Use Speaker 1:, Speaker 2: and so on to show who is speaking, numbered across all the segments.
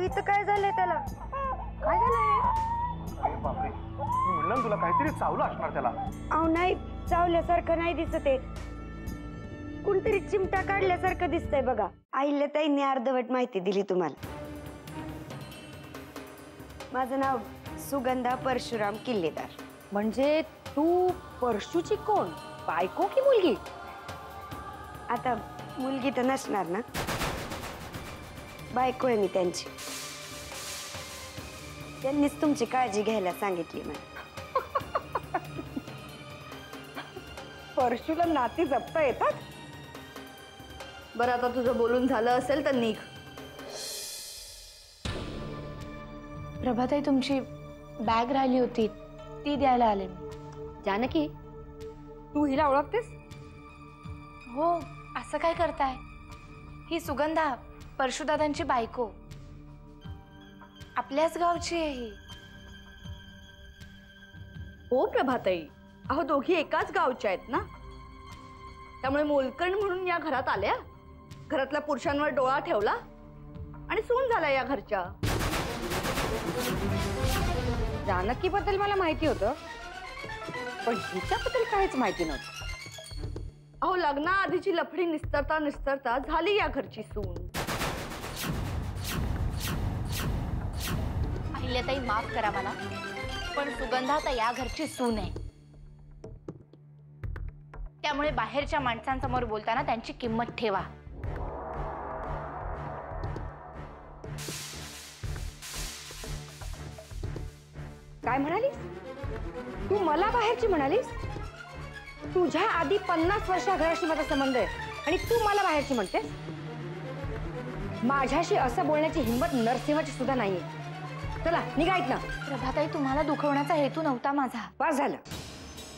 Speaker 1: इथं काय झालंय त्याला? काय झालंय?
Speaker 2: अरे बापरे, मी म्हणलं ना तुला काहीतरी चावलं असणार त्याला.
Speaker 1: अहो नाही, चावल्यासारखं नाही दिसत आहे. कोणतरी चिमटा काढल्यासारखं दिसतंय बघा. अहिल्याताईंनी अर्धवट माहिती दिली तुम्हाला. माझं नाव सुगंधा परशुराम किल्लेदार.
Speaker 3: म्हणजे तू परशुची कोण, बायको की मुलगी?
Speaker 1: आता मुलगी तर नसणार ना, बायको आहे मी त्यांची. त्यांनीच तुमची काळजी घ्यायला सांगितली मला.
Speaker 3: परशुला नाती जपता येतात? बरं, आता तुझं बोलून झालं असेल तर निघ.
Speaker 4: प्रभाताई, तुमची बॅग राहिली होती, ती द्यायला आले मी.
Speaker 3: जानकी, तू हिला ओळखतेस?
Speaker 4: हो, असं काय करताय? ही सुगंधा, परशुदादांची बायको. आपल्याच गावची आहे ही.
Speaker 3: हो प्रभाताई, अहो दोघी एकाच गावच्या आहेत ना, त्यामुळे मोलकर्ण म्हणून या घरात आल्या, घरातल्या पुरुषांवर डोळा ठेवला आणि सून झाल्या या घरच्या. जानकी बद्दल मला माहिती होतं, पण हिच्याबद्दल काहीच माहिती नव्हतं. अहो लग्नाआधीची लफडी निस्तरता निस्तरता झाली या घरची सून.
Speaker 4: अहिल्याताई, माफ करा मला, पण सुगंधा आता या घरची सून आहे. त्यामुळे बाहेरच्या माणसांसमोर बोलताना त्यांची किंमत ठेवा.
Speaker 3: काय म्हणालीस तू? मला बाहेरची म्हणालीस? तुझ्या आधी 50 वर्ष घराशी माझा संबंध आहे आणि तू मला बाहेरची म्हणतेस? माझ्याशी असं बोलण्याची हिंमत नरसिंहाची सुद्धा नाहीये. चला निघायत ना.
Speaker 4: प्रभाताई, तुम्हाला दुखवण्याचा हेतू नव्हता माझा.
Speaker 3: बस झालं.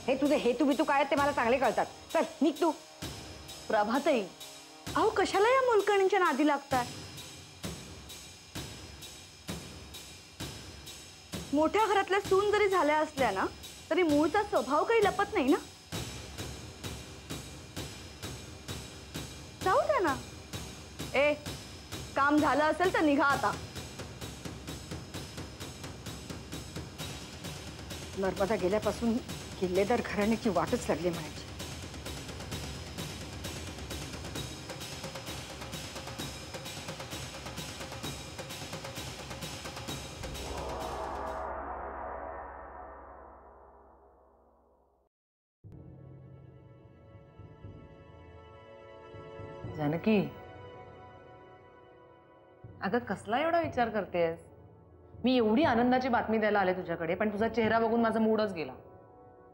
Speaker 3: हे तुझे हेतू बितू काय ते मला चांगले कळतात. चल निघ तू. प्रभाताई, अहो कशाला या मोलकर्णींच्या नादी लागतात? मोठ्या घरातल्या सून जरी झाल्या असल्या ना, तरी मूळचा स्वभाव काही लपत नाही ना. जाऊ द्या ना. ए, काम झालं असेल तर निघा आता. नर्मदा गेल्यापासून किल्लेदार घराण्याची वाटच लागली म्हणायची.
Speaker 5: जानकी, अगं कसला एवढा विचार करतेस? मी एवढी आनंदाची बातमी द्यायला आले तुझ्याकडे, पण तुझा चेहरा बघून माझा मूडच गेला.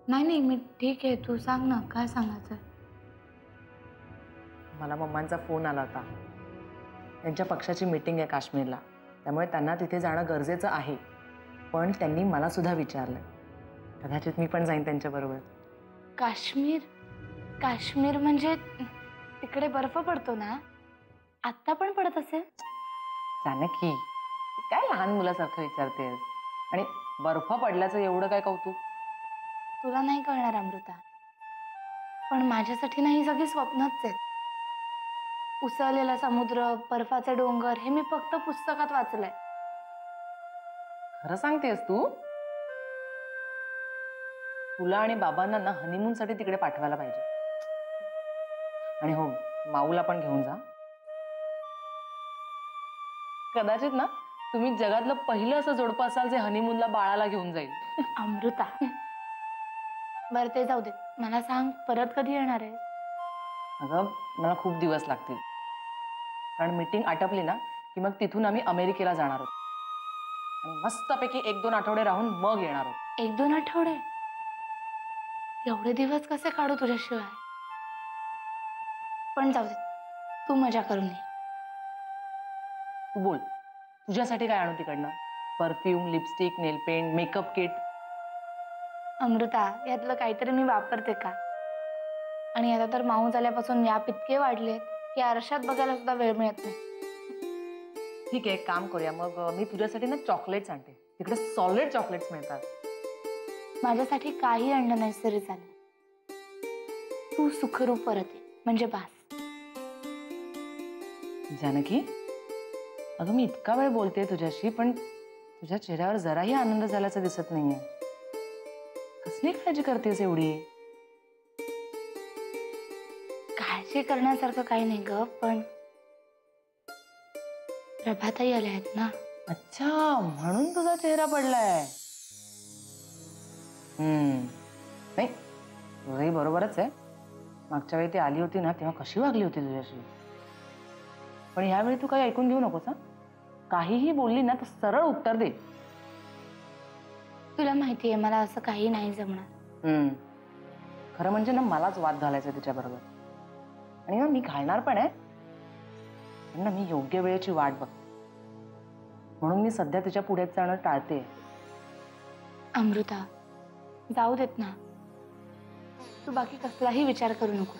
Speaker 4: नाही, मी ठीक आहे. तू सांग ना, काय सांगायचं?
Speaker 5: मला मम्मांचा फोन आला होता. त्यांच्या पक्षाची मीटिंग आहे काश्मीरला, त्यामुळे त्यांना तिथे जाणं गरजेचं आहे. पण त्यांनी मला सुद्धा विचारलं, कदाचित मी पण जाईन त्यांच्याबरोबर.
Speaker 4: काश्मीर? काश्मीर म्हणजे तिकडे बर्फ पडतो ना? आत्ता पण पडत असेल?
Speaker 5: जानकी, काय लहान मुलासारखं विचारतेस? आणि बर्फ पडल्याचं एवढं काय कौतुक?
Speaker 4: तुला नाही कळणार अमृता, पण माझ्यासाठी ना ही सगळी स्वप्नच आहेत. उसळलेला समुद्र, बर्फाचे डोंगर हे मी फक्त पुस्तकात वाचलंय.
Speaker 5: खरं सांगतेस तू? तुला आणि बाबांना ना हनीमूनसाठी तिकडे पाठवायला पाहिजे. आणि हो, माऊला पण घेऊन जा. कदाचित ना तुम्ही जगातलं पहिलं असं जोडपं असाल जे हनीमूनला बाळाला घेऊन जाईल.
Speaker 4: अमृता, बरं ते जाऊ दे. मला सांग, परत कधी येणार आहे?
Speaker 5: अगं मला खूप दिवस लागतील, कारण मीटिंग आटपली ना की मग तिथून आम्ही अमेरिकेला जाणार आहोत आणि मस्तपैकी 1-2 आठवडे राहून मग येणार आहोत.
Speaker 4: 1-2 आठवडे? एवढे दिवस कसे काढू तुझ्याशिवाय? पण जाऊ दे, तू मजा करून ये.
Speaker 5: तू बोल, तुझ्यासाठी काय आणू तिकडनं? Perfume, lipstick, nail paint, makeup kit?
Speaker 4: Amruta, यातलं काहीतरी मी वापरते का? आणि आता तर माऊ झाल्यापासून व्याप इतके वाढलेत की आरशात बघायला सुद्धा वेळ मिळत नाही.
Speaker 5: ठीक आहे, एक काम करूया मग, मी तुझ्यासाठी ना चॉकलेट्स आणते. तिकडे सॉलिड चॉकलेट्स मिळतात.
Speaker 4: माझ्यासाठी काही आणलं नाहीस तरी चालेल. तू सुखरूप परत ये म्हणजे बास.
Speaker 5: जानकी, अगं मी इतका वेळ बोलतेय तुझ्याशी, पण तुझ्या चेहऱ्यावर जराही आनंद झाल्याचं दिसत नाहीये. कसली काळजी करतेस एवढी?
Speaker 4: काळजी करण्यासारखं काही नाही ग, पण प्रभाताई आल्या आहेत ना.
Speaker 5: अच्छा, म्हणून तुझा चेहरा पडलाय. नाही, तुझंही बरोबरच आहे. मागच्या वेळी ती आली होती ना, तेव्हा कशी वागली होती तुझ्याशी. पण ह्यावेळी तू काही ऐकून घेऊ नकोस. काहीही बोलली ना तर सरळ उत्तर दे.
Speaker 4: तुला माहितीये मला असं काही नाही जमणार.
Speaker 5: खरं म्हणजे ना मलाच वाद घालायचा तिच्याबरोबर, आणि ना मी घालणार पण आहे. पण ना मी योग्य वेळेची वाट बघ, म्हणून मी सध्या तिच्या पुढे जाणं टाळते.
Speaker 4: अमृता, जाऊ देत ना. तू बाकी कसलाही विचार करू नको.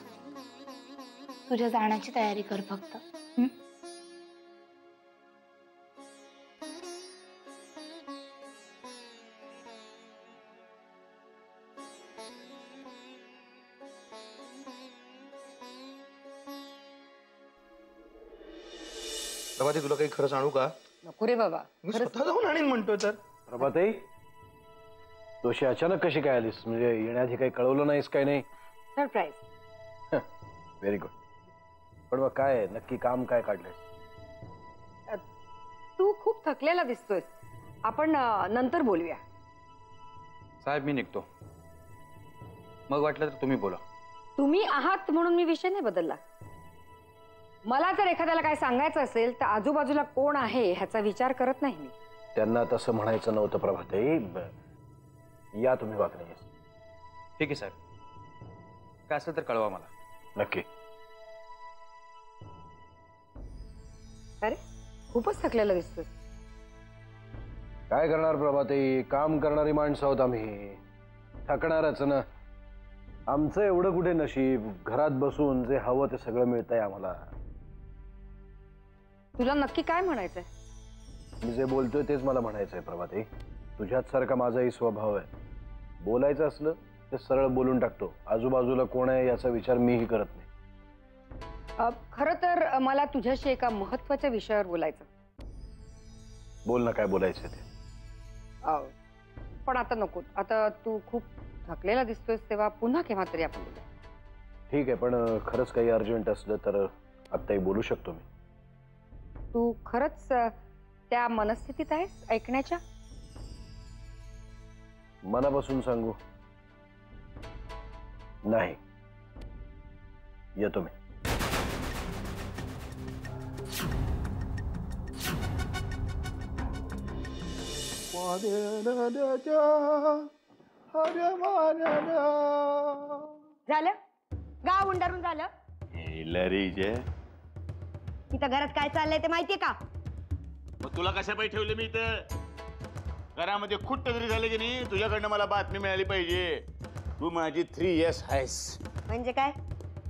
Speaker 4: तुझ्या जाण्याची तयारी कर फक्त.
Speaker 2: प्रभाती, तुला काही खरंच आणू का?
Speaker 3: नको रे बाबा.
Speaker 2: मी स्वतः जाऊन आणीन म्हणतोय तर.
Speaker 6: प्रभाताई, तू अशी अचानक कशी काय आलीस? म्हणजे येण्याआधी काही कळवलं नाहीस? काय नाही?
Speaker 3: सरप्राईज.
Speaker 6: Very good. पण मग काय नक्की काम काय काढलंय?
Speaker 7: तू खूप थकलेला दिसतोयस. आपण नंतर बोलूया.
Speaker 8: साहेब, मी निघतो. मग वाटलं तर तुम्ही बोला.
Speaker 7: तुम्ही आहात म्हणून मी विषय नाही बदलला. मला जर एखाद्याला काय सांगायचं असेल तर आजूबाजूला कोण आहे ह्याचा विचार करत नाही मी.
Speaker 6: त्यांना तसं म्हणायचं नव्हतं प्रभाताई. या तुम्ही वागणे.
Speaker 8: ठीक आहे साहेब, काय असेल तर कळवा मला.
Speaker 6: नक्की.
Speaker 7: अरे, खूपच थकलेला दिसतोय.
Speaker 6: काय करणार प्रभाताई, काम करणारी माणसं आहोत आम्ही. थकणारच ना. आमचं एवढं कुठे नशीब, घरात बसून जे हवं ते सगळं मिळतंय आम्हाला.
Speaker 7: तुला नक्की काय म्हणायचंय?
Speaker 6: मी जे बोलतोय तेच मला म्हणायचंय प्रभाताई. तुझ्याच सारखा माझाही स्वभाव आहे. बोलायचं असलं ते सरळ बोलून टाकतो. आजूबाजूला कोण आहे याचा विचार मीही करत नाही.
Speaker 7: खरं तर मला तुझ्याशी एका महत्वाच्या विषयावर बोलायचं.
Speaker 6: बोल ना, काय बोलायचं ते.
Speaker 7: पण आता नको. आता तू खूप थकलेला दिसतोयस, तेव्हा पुन्हा केव्हा तरी आपण बोलूया.
Speaker 6: ठीक आहे, पण खरंच काही अर्जंट असलं तर आत्ताही बोलू शकतो मी.
Speaker 7: तू खरंच त्या मनस्थितीत आहेस ऐकण्याच्या?
Speaker 6: मनापासून सांगू, नाही. येतो मी.
Speaker 1: झालं गाव उंडारून झालं. इथं घरात काय चाललंय ते माहितीये का?
Speaker 9: मग तुला कशा पाहिजे ठेवले मी इथं? घरामध्ये खुट्ट जरी झाले की नाही, तुझ्याकडनं मला बातमी मिळाली पाहिजे. तू माझी 3S आहेस.
Speaker 1: म्हणजे काय?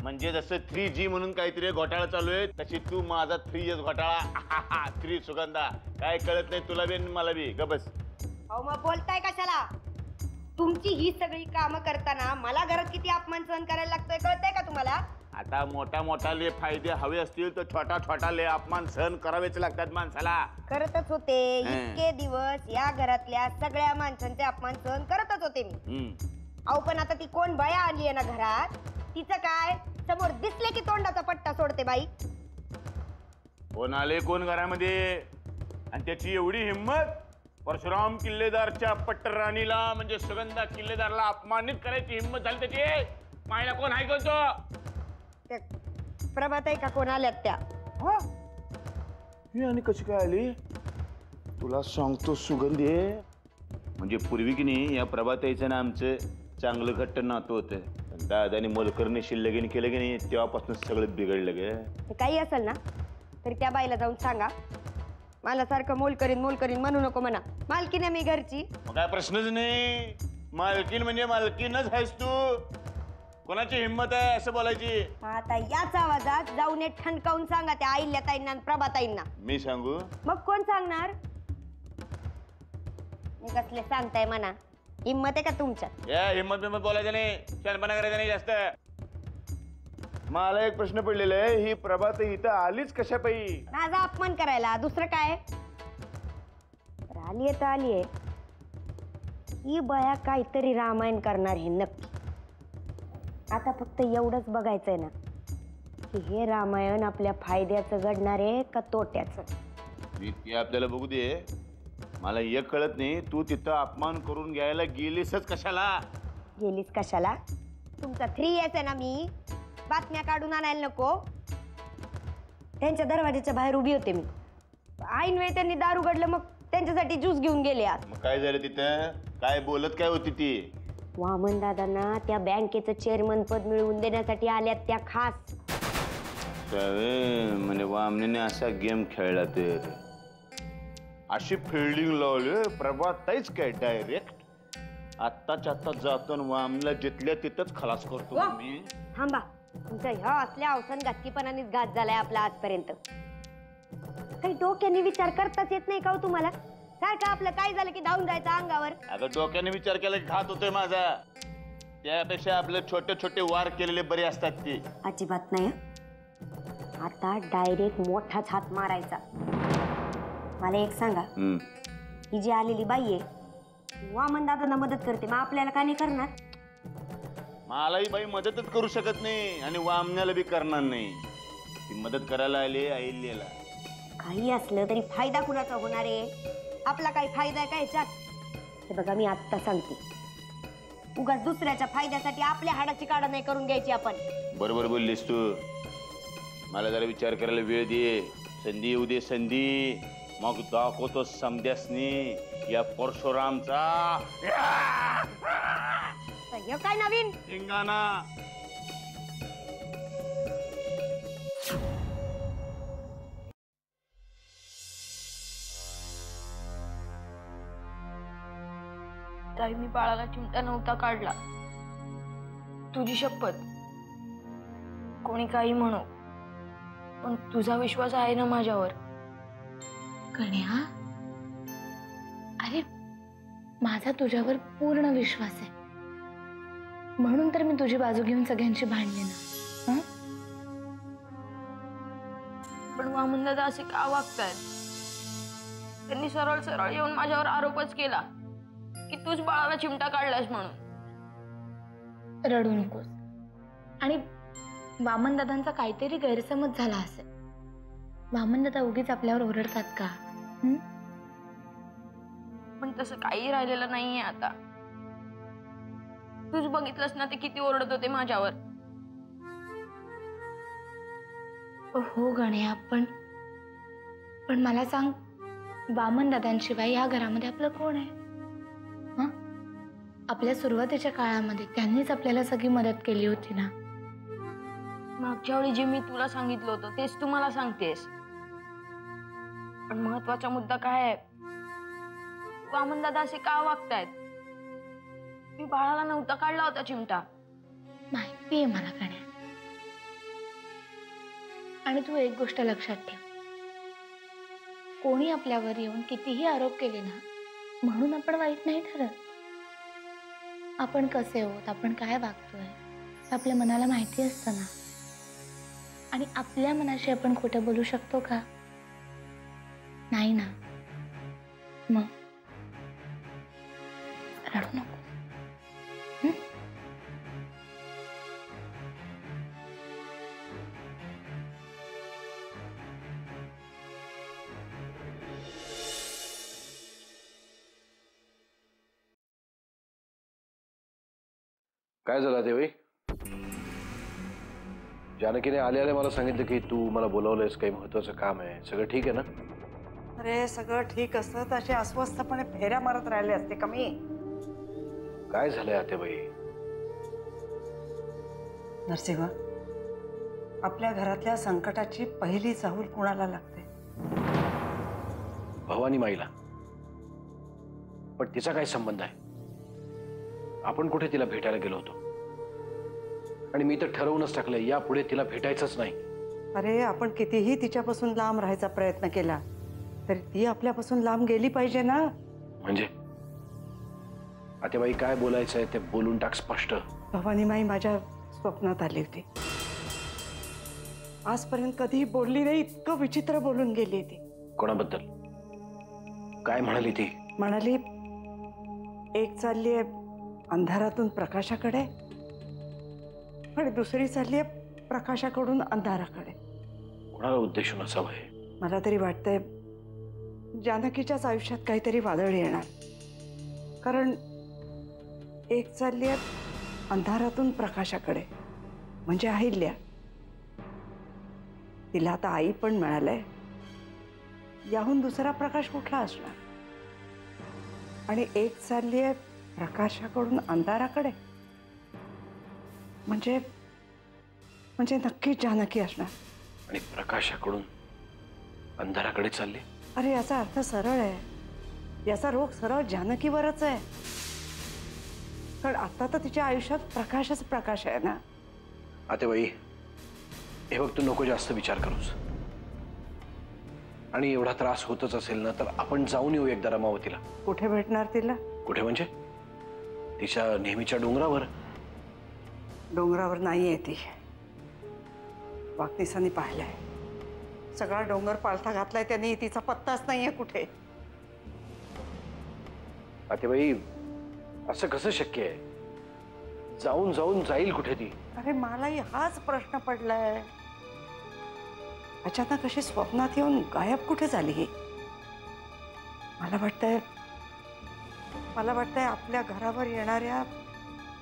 Speaker 9: म्हणजे जसं 3G म्हणून काहीतरी घोटाळा चालू आहे, तशी तू माझा 3S घोटाळा. 3 सुगंधा. काय कळत नाही तुला बी आणि मला बी. गबस.
Speaker 1: अहो मग बोलताय कशाला? तुमची ही सगळी कामं करताना मला घरात किती अपमान सहन करायला लागतोय कळतंय का तुम्हाला?
Speaker 9: आता मोठा मोठाले फायदे हवे असतील तर छोटा छोटाले अपमान सहन करावेच लागतात माणसाला.
Speaker 1: करतच होते इतके दिवस. या घरातल्या सगळ्या माणसांचे अपमान सहन करतच होते मी. अहो पण आता ती कोण बाया आली आहे ना घरात, तिचं काय? समोर दिसले की तोंडाचा पट्टा सोडते बाई.
Speaker 9: कोण आले कोण घरामध्ये? आणि त्याची एवढी हिंमत, परशुराम किल्लेदारच्या पट्टराणीला म्हणजे सुगंधा किल्लेदारला अपमानित करायची हिंमत झाली त्याची. मायला कोण ऐकवतो?
Speaker 1: प्रभाताई का कोण आल्यात त्या?
Speaker 9: ही आणि कशी काय आली? तुला सांगतो सुगंधी, म्हणजे पूर्वी की नाही या प्रभाताईचं ना आमचं चांगलं घट्ट नातं होतं. दादाने मोलकरने शिल्लगीन केलं की नाही, तेव्हापासून सगळं बिघडलं ग.
Speaker 1: काही असेल ना तरी त्या बाईला जाऊन सांगा, मला सारखं मोल करीन म्हणू नको म्हणा. मालकीन आहे मी घरची.
Speaker 9: मग काय प्रश्नच नाही. मालकीन म्हणजे मालकीनच आहेस तू. कोणाची हिंमत आहे असं बोलायची?
Speaker 1: आता याच आवाजात जाऊन ठणकावून सांगा त्या अहिल्याताईंना आणि प्रभाताईंना.
Speaker 9: मी सांगू?
Speaker 1: मग कोण सांगणार? मी कसले सांगताय म्हणा. हिंमत आहे का तुमच्यात?
Speaker 9: या हिंमत बिंमत बोलायचं नाही, शहाणपणा करायचा नाही जास्त. मला एक प्रश्न पडलेला आहे, ही प्रभात इथं आलीच कशा पायी?
Speaker 1: माझा अपमान करायला, दुसरं काय? आलीये तर आलीये, ही बया काहीतरी रामायण करणार हे नक्की. आता फक्त एवढंच बघायचंय ना की हे रामायण आपल्या फायद्याचं घडणार आहे का तोट्याचं.
Speaker 9: ते आपल्याला बघू दे. मला एक कळत नाही, तू तिथं अपमान करून घ्यायला गेलीसच कशाला?
Speaker 1: गेलीस कशाला? तुमचा 3S आहे ना, मी बातम्या काढून आणायला नको? त्यांच्या दरवाजाच्या बाहेर उभी होते मी. ऐन वेळी त्यांनी दार उघडलं, मग त्यांच्यासाठी ज्यूस घेऊन गेले आत.
Speaker 9: मग काय झालं तिथं? काय बोलत काय होती ती?
Speaker 1: वामन दादांना त्या बँकेचं चेअरमन पद मिळवून देण्यासाठी आल्यात त्या खास.
Speaker 9: म्हणजे वामनेने असा गेम खेळला तर अशी फिल्डिंग लावली प्रभात ताईच काय डायरेक्ट आत्ताच्या आत्ता जातो आणि वामला जिथल्या तिथंच खलास करतो मी.
Speaker 1: थांबा, तुमच्या ह्या असल्या अवसान घातकीपणानेच घात झालाय आपला आजपर्यंत. काही डोक्याने विचार करताच येत नाही का हो तुम्हाला? सारखं आपलं काय झालं की धावून जायचं अंगावर.
Speaker 9: अगं डोक्याने विचार केला की घात होतोय माझा. त्यापेक्षा आपले छोटे छोटे वार केलेले बरे असतात ते.
Speaker 1: अजिबात नाही. आता डायरेक्ट मोठाच हात मारायचा. मला एक सांगा, ही जी आलेली बाई आहे वामन दादांना मदत करते, मग आपल्याला का नाही करणार?
Speaker 9: मलाही बाई मदतच करू शकत नाही आणि वामण्याला बी करणार नाही. ती मदत करायला आली आईल्याला.
Speaker 1: काही असलं तरी फायदा कुणाचा होणार आहे? आपला काही फायदा आहे का ह्याच्यात? हे बघा, मी आत्ता सांगते, उगाच दुसऱ्याच्या फायद्यासाठी आपल्या हाडाची काढा नाही करून घ्यायची आपण.
Speaker 9: बरोबर बोललीस तू. मला जरा विचार करायला वेळ दे. संधी येऊ दे, संधी. मग दाखवतो समध्यासनी या परशुरामचा
Speaker 1: हे काय नवीन
Speaker 9: धिंगाणा.
Speaker 4: ताई, मी बाळाला चिमटा नव्हता काढला. तुझी शपथ. कोणी काही म्हणो, पण तुझा विश्वास आहे ना माझ्यावर?
Speaker 10: कन्या, अरे माझा तुझ्यावर पूर्ण विश्वास आहे, म्हणून तर मी तुझी बाजू घेऊन सगळ्यांशी भांडले ना.
Speaker 4: पण वामन दादा असे का वागतायत? त्यांनी सरळ सरळ येऊन माझ्यावर आरोपच केला की तूच बाळाला चिमटा काढलास म्हणून.
Speaker 10: रडू नकोस. आणि वामन दादांचा काहीतरी गैरसमज झाला असेल. वामन दादा उगीच आपल्यावर ओरडतात का?
Speaker 4: पण तसं काही राहिलेलं नाहीये आता. तूच बघितलंस ना ते किती ओरडत होते माझ्यावर.
Speaker 10: हो गण्या, पण मला सांग, वामन दादांशिवाय या घरामध्ये आपलं कोण आहे? आपल्या सुरुवातीच्या काळामध्ये त्यांनीच आपल्याला सगळी मदत केली होती ना.
Speaker 4: मागच्या वेळी जे मी तुला सांगितलं होतं तेच तू मला सांगतेस. पण महत्वाचा मुद्दा काय आहे? वामन दादा असे का वागतायत? मी बाळाला नव्हता काढला होता चिमटा.
Speaker 10: माहितीये मला गण्या. आणि तू एक गोष्ट लक्षात ठेव, कोणी आपल्यावर येऊन कितीही आरोप केले ना, म्हणून आपण वाईट नाही ठरत. आपण कसे आहोत, आपण काय वागतोय, आपल्या मनाला माहिती असतं ना. आणि आपल्या मनाशी आपण खोटं बोलू शकतो का? नाही ना. मग रडू नको.
Speaker 6: काय झालं देवी? जानकीने आले मला सांगितलं की तू मला बोलवलंयस, काही महत्वाचं काम आहे. सगळं ठीक आहे ना?
Speaker 11: अरे सगळं ठीक असतं तर असे अस्वस्थपणे फेऱ्या मारत राहिले असते का मी?
Speaker 6: काय झालंय आतेबाई?
Speaker 11: नरसिंह, आपल्या घरातल्या संकटाची पहिली चाहूल कुणाला लागते?
Speaker 6: भवानी माईला. पण तिचा काय संबंध आहे? आपण कुठे तिला भेटायला गेलो होतो? आणि मी तर ठरवूनच टाकलंय, यापुढे तिला भेटायचंच नाही.
Speaker 11: अरे आपण कितीही तिच्यापासून लांब राहायचा प्रयत्न केला तरी ती आपल्यापासून लांब गेली पाहिजे ना.
Speaker 6: म्हणजे आतेबाई काय बोलायचंय ते बोलून टाक स्पष्ट.
Speaker 11: भवानी माई माझ्या स्वप्नात आली होती. आजपर्यंत कधी बोलली नाही, इतकं विचित्र बोलून गेली ती.
Speaker 6: कोणाबद्दल? काय म्हणाली ती?
Speaker 11: म्हणाली एक चाललीये अंधारातून प्रकाशाकडे आणि दुसरी चाललीये प्रकाशाकडून अंधाराकडे.
Speaker 6: कोणाला उद्देशून असावं हे?
Speaker 11: मला तरी वाटतंय जानकीच्याच आयुष्यात काहीतरी वादळ येणार. कारण एक चाललीये अंधारातून प्रकाशाकडे म्हणजे अहिल्या. तिला आता आई पण मिळालंय, याहून दुसरा प्रकाश कुठला असणार? आणि एक चाललीये प्रकाशाकडून अंधाराकडे म्हणजे म्हणजे नक्कीच जानकी असणार.
Speaker 6: आणि प्रकाशाकडून अंधाराकडे चालली?
Speaker 11: अरे याचा अर्थ सरळ आहे, याचा रोग सरळ जानकीवरच आहे. कारण आता तर तिच्या आयुष्यात प्रकाशच प्रकाश आहे ना.
Speaker 6: आतेबाई, हे बघ, तू नको जास्त विचार करूस. आणि एवढा त्रास होतच असेल ना, तर आपण जाऊन येऊ एकदा रमावतीला.
Speaker 11: कुठे भेटणार तिला?
Speaker 6: कुठे म्हणजे? तिच्या नेहमीच्या डोंगरावर.
Speaker 11: डोंगरावर नाहीये ती. वाकनिसांनी पाहिलंय, सगळा डोंगर पालथा घातलाय त्यांनी, तिचा पत्ताच नाहीये कुठे.
Speaker 6: आतेबाई, असं कसं शक्य आहे? जाऊन जाऊन जाईल कुठे ती?
Speaker 11: अरे मलाही हाच प्रश्न पडलाय. अचानक अशी स्वप्नात येऊन गायब कुठे झाली ही? मला वाटतंय आपल्या घरावर येणाऱ्या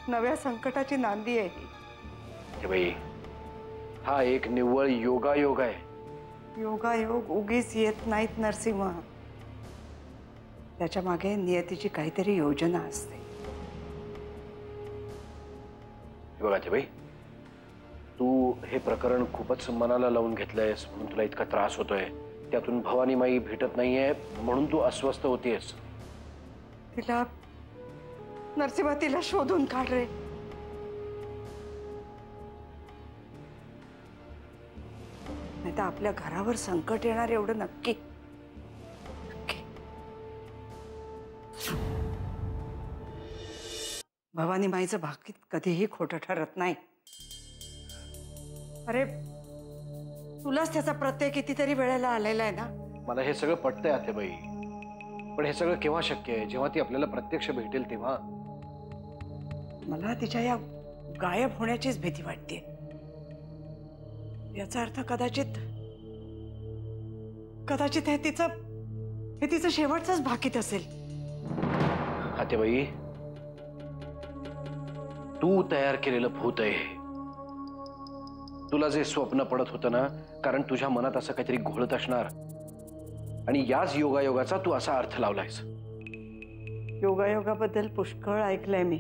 Speaker 11: नव्या संकटाची नांदी आहे ही.
Speaker 6: आतेबाई, हा एक निव्वळ योगायोग आहे.
Speaker 11: योगायोग उगीच येत नाहीत नरसिंह. त्याच्या मागे नियतीची काहीतरी योजना असते.
Speaker 6: बघा आतेबाई, तू हे प्रकरण खूपच मनाला लावून घेतलंयस म्हणून तुला इतका त्रास होतोय. त्यातून भवानी माई भेटत नाहीये म्हणून तू अस्वस्थ होतीयस.
Speaker 11: तिला नरसिंह, तिला शोधून काढ रे. नाही तर आपल्या घरावर संकट येणार एवढं नक्की. भवानी माईचं भाकीत कधीही खोटं ठरत नाही. अरे तुलाच त्याचा प्रत्यय कितीतरी वेळेला आलेला आहे ना.
Speaker 6: मला हे सगळं पटतंय आतेबाई, पण हे सगळं केव्हा शक्य आहे? जेव्हा ती आपल्याला प्रत्यक्ष भेटेल तेव्हा.
Speaker 11: मला तिच्या या गायब होण्याचीच भीती वाटते. याचा अर्थ कदाचित हे तिचं शेवटचंच भाकीत असेल.
Speaker 6: आतेबाई, तू तयार केलेलं भूत आहे. तुला जे स्वप्न पडत होतं ना, कारण तुझ्या मनात असं काहीतरी घोळत असणार आणि याच योगायोगाचा तू असा अर्थ लावलायस.
Speaker 11: योगायोगाबद्दल पुष्कळ ऐकलंय मी,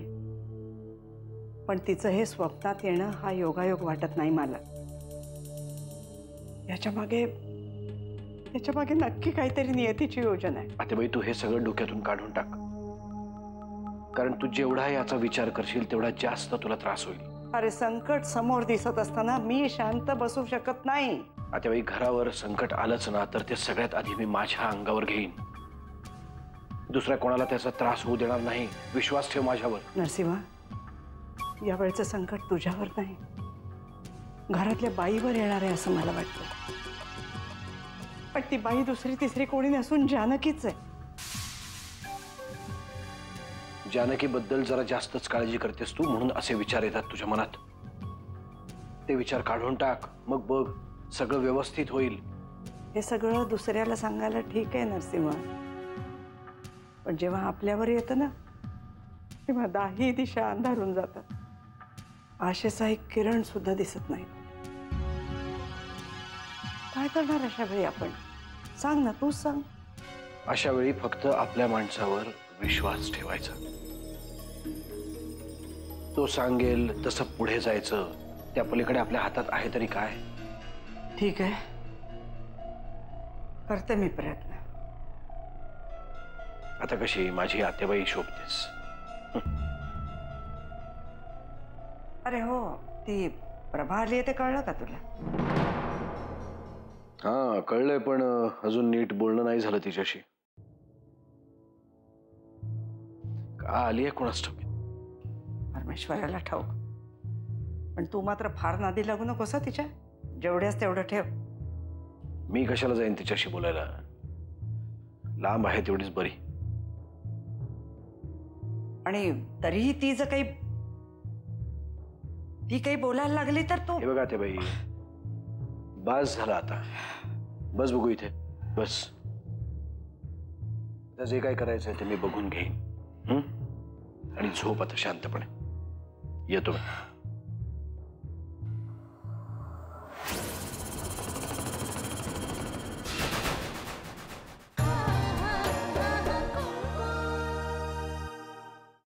Speaker 11: पण तिचं हे स्वप्नात येणं हा योगायोग वाटत नाही मला. याच्या मागे नक्की काहीतरी नियतीची योजना आहे.
Speaker 6: आतेबाई, तू हे सगळं डोक्यातून काढून टाक. कारण तू जेवढा याचा विचार करशील तेवढा जास्त तुला त्रास होईल.
Speaker 11: अरे संकट समोर दिसत असताना मी शांत बसू शकत नाही.
Speaker 6: आतेबाई, घरावर संकट आलंच ना, तर ते सगळ्यात आधी मी माझ्या अंगावर घेईन. दुसऱ्या कोणाला त्याचा त्रास होऊ देणार नाही. विश्वास ठेव माझ्यावर.
Speaker 11: नरसिंह, यावेळचं संकट तुझ्यावर नाही, घरातल्या बाईवर येणार आहे असं मला वाटतं. पण ती बाई दुसरी तिसरी कोणी नसून जानकीच आहे.
Speaker 6: जानकीबद्दल जरा जास्तच काळजी करतेस तू, म्हणून असे विचार येतात तुझ्या मनात. ते विचार काढून टाक, मग बघ सगळं व्यवस्थित होईल.
Speaker 11: हे सगळं दुसऱ्याला सांगायला ठीक आहे नरसिंह, पण जेव्हा आपल्यावर येतं ना, तेव्हा 10 दिशा अंधारून जातात. आशेचा एक किरण सुद्धा दिसत नाही. काय करणार अशा वेळी आपण? सांग ना, तूच सांग.
Speaker 6: अशा वेळी फक्त आपल्या माणसावर विश्वास ठेवायचा. तो सांगेल तसं पुढे जायचं. त्या पलीकडे आपल्या हातात आहे तरी काय.
Speaker 11: ठीक आहे, करते मी प्रयत्न.
Speaker 6: आता कशी माझी आतेबाई शोभतेस.
Speaker 11: अरे हो, ती प्रभा आली आहे ते कळलं का तुला?
Speaker 6: हा, कळलंय, पण अजून नीट बोलणं नाही झालं तिच्याशी. का आली आहे कोणास ठाऊक.
Speaker 11: परमेश्वराला ठाऊक. पण तू मात्र फार नादी लागू नकोस तिच्या. जेवढ्याच तेवढं ठेव.
Speaker 6: मी कशाला जाईन तिच्याशी बोलायला? लांब आहे तेवढीच बरी.
Speaker 11: आणि तरीही ती जर काही बोलायला लागली तर तू.
Speaker 6: हे बघा ते बाई, बस झाला आता. बस बघू इथे, बस. आता जे काय करायचंय ते मी बघून घेईन. आणि झोप आता शांतपणे. येतो मी.